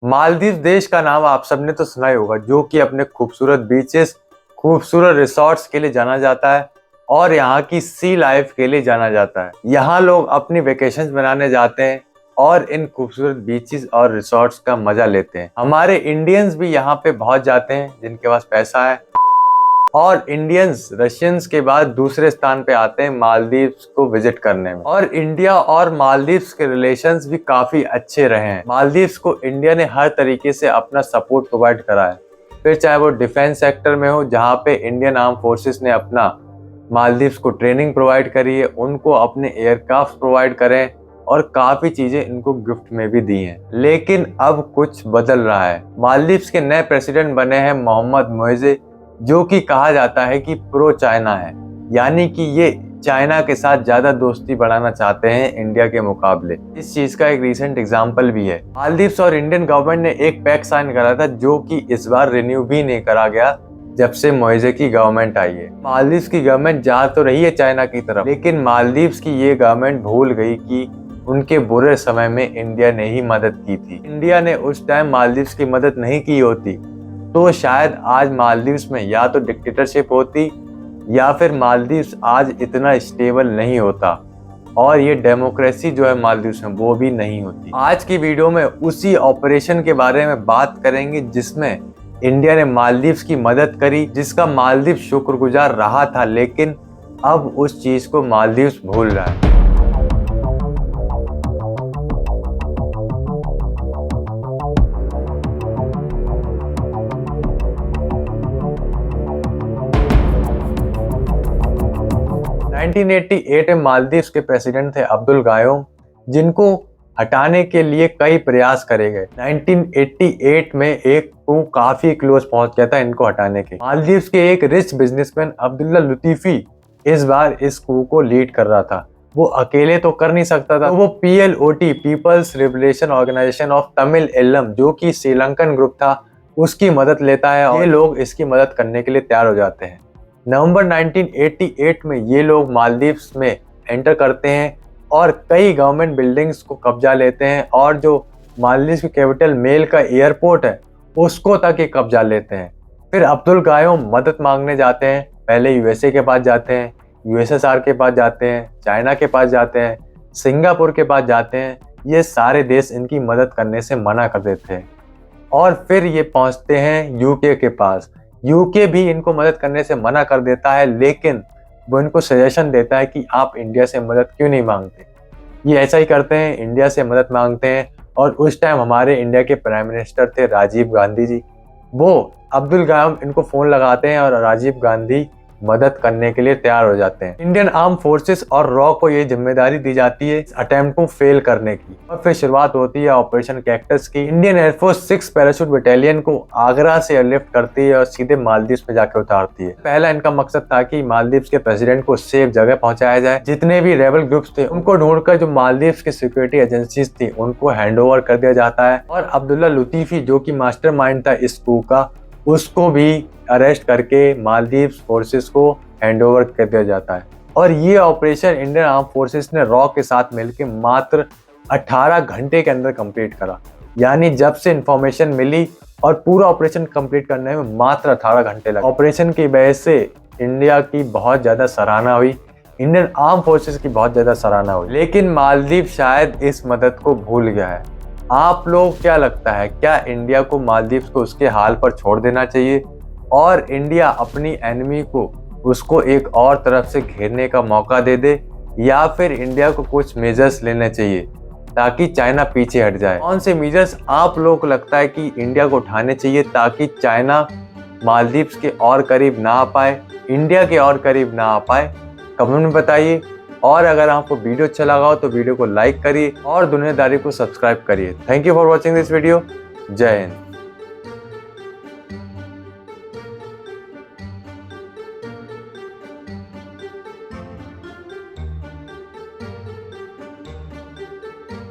मालदीव देश का नाम आप सबने तो सुना ही होगा, जो कि अपने खूबसूरत बीचेस, खूबसूरत रिसोर्ट्स के लिए जाना जाता है और यहाँ की सी लाइफ के लिए जाना जाता है। यहाँ लोग अपनी वेकेशंस बनाने जाते हैं और इन खूबसूरत बीचेस और रिसोर्ट्स का मजा लेते हैं। हमारे इंडियंस भी यहाँ पे बहुत जाते हैं जिनके पास पैसा है, और इंडियंस रशियंस के बाद दूसरे स्थान पे आते हैं मालदीव्स को विजिट करने में। और इंडिया और मालदीव्स के रिलेशंस भी काफी अच्छे रहे हैं। मालदीव्स को इंडिया ने हर तरीके से अपना सपोर्ट प्रोवाइड करा है, फिर चाहे वो डिफेंस सेक्टर में हो, जहाँ पे इंडियन आर्म फोर्सेस ने अपना मालदीव्स को ट्रेनिंग प्रोवाइड करी है, उनको अपने एयरक्राफ्ट प्रोवाइड करें और काफी चीजें इनको गिफ्ट में भी दी हैं। लेकिन अब कुछ बदल रहा है। मालदीव्स के नए प्रेसिडेंट बने हैं मोहम्मद मोइज़े, जो कि कहा जाता है कि प्रो चाइना है, यानी कि ये चाइना के साथ ज्यादा दोस्ती बढ़ाना चाहते हैं इंडिया के मुकाबले। इस चीज का एक रीसेंट एग्जांपल भी है। मालदीव्स और इंडियन गवर्नमेंट ने एक पैक्ट साइन करा था, जो कि इस बार रिन्यू भी नहीं करा गया जब से मोइज़े की गवर्नमेंट आई है। मालदीव्स की गवर्नमेंट जा तो रही है चाइना की तरफ, लेकिन मालदीव्स की ये गवर्नमेंट भूल गई कि उनके बुरे समय में इंडिया ने ही मदद की थी। इंडिया ने उस टाइम मालदीव्स की मदद नहीं की होती तो शायद आज मालदीव्स में या तो डिक्टेटरशिप होती या फिर मालदीव्स आज इतना स्टेबल नहीं होता, और ये डेमोक्रेसी जो है मालदीव्स में वो भी नहीं होती। आज की वीडियो में उसी ऑपरेशन के बारे में बात करेंगे जिसमें इंडिया ने मालदीव्स की मदद करी, जिसका मालदीव शुक्रगुजार रहा था, लेकिन अब उस चीज को मालदीव्स भूल रहा है। नाइनटीन 1988 में मालदीव्स के प्रेसिडेंट थे अब्दुल गायोम, जिनको हटाने के लिए कई प्रयास करे गए। 1988 में एक को काफी क्लोज पहुंच गया था इनको हटाने के। मालदीव्स के एक रिच बिजनेसमैन अब्दुल्ला लतीफी इस बार इस कू को लीड कर रहा था। वो अकेले तो कर नहीं सकता था, तो वो PLOT people's liberation organisation of Tamil Eelam, जो कि श्रीलंकन ग्रुप था, उसकी मदद लेता है और ये लोग इसकी मदद करने के लिए तैयार हो जाते हैं। नवंबर 1988 में ये लोग मालदीव्स में एंटर करते हैं और कई गवर्नमेंट बिल्डिंग्स को कब्जा लेते हैं, और जो मालदीव्स की कैपिटल मेल का एयरपोर्ट है उसको तक ये कब्जा लेते हैं। फिर अब्दुल गायोम मदद मांगने जाते हैं। पहले USA के पास जाते हैं, USSR के पास जाते हैं, चाइना के पास जाते हैं, सिंगापुर के पास जाते हैं। ये सारे देश इनकी मदद करने से मना कर देते हैं, और फिर ये पहुंचते हैं UK के पास। UK भी इनको मदद करने से मना कर देता है, लेकिन वो इनको सजेशन देता है कि आप इंडिया से मदद क्यों नहीं मांगते। ये ऐसा ही करते हैं, इंडिया से मदद मांगते हैं, और उस टाइम हमारे इंडिया के प्राइम मिनिस्टर थे राजीव गांधी जी। वो अब्दुल गायोम इनको फ़ोन लगाते हैं और राजीव गांधी मदद करने के लिए तैयार हो जाते हैं। इंडियन आर्म फोर्सेस और रॉ को ये जिम्मेदारी दी जाती है अटेम्प्ट को फेल करने की, और फिर शुरुआत होती है ऑपरेशन कैक्टस की। इंडियन एयरफोर्स 6 पैराशूट बटालियन को आगरा से एयरलिफ्ट करती है और सीधे मालदीव्स में जाकर उतारती है। पहला इनका मकसद था कि मालदीव्स के प्रेसिडेंट को सेफ जगह पहुंचाया जाए। जितने भी रेबल ग्रुप्स थे उनको ढूंढकर जो मालदीव्स की सिक्योरिटी एजेंसीज थी उनको हैंडओवर कर दिया जाता है, और अब्दुल्ला लतीफी जो कि मास्टरमाइंड था इस कू का, उसको भी अरेस्ट करके मालदीव्स फोर्सेस को हैंडओवर कर दिया जाता है। और ये ऑपरेशन इंडियन आर्म फोर्सेस ने रॉ के साथ मिलकर मात्र 18 घंटे के अंदर कंप्लीट करा। यानी जब से इंफॉर्मेशन मिली और पूरा ऑपरेशन कंप्लीट करने में मात्र 18 घंटे लगे। ऑपरेशन की वजह से इंडिया की बहुत ज़्यादा सराहना हुई, इंडियन आर्म फोर्सेस की बहुत ज़्यादा सराहना हुई, लेकिन मालदीव शायद इस मदद को भूल गया है। आप लोग क्या लगता है, क्या इंडिया को मालदीव्स को उसके हाल पर छोड़ देना चाहिए और इंडिया अपनी एनिमी को उसको एक और तरफ से घेरने का मौका दे दे, या फिर इंडिया को कुछ मेजर्स लेने चाहिए ताकि चाइना पीछे हट जाए? कौन से मेजर्स आप लोगों को लगता है कि इंडिया को उठाने चाहिए ताकि चाइना मालदीव्स के और करीब ना आ पाए, इंडिया के और करीब ना आ पाए? कमेंट में बताइए। और अगर आपको वीडियो अच्छा लगा हो तो वीडियो को लाइक करिए और दुनियादारी को सब्सक्राइब करिए। Thank you for watching this video. जय हिंद।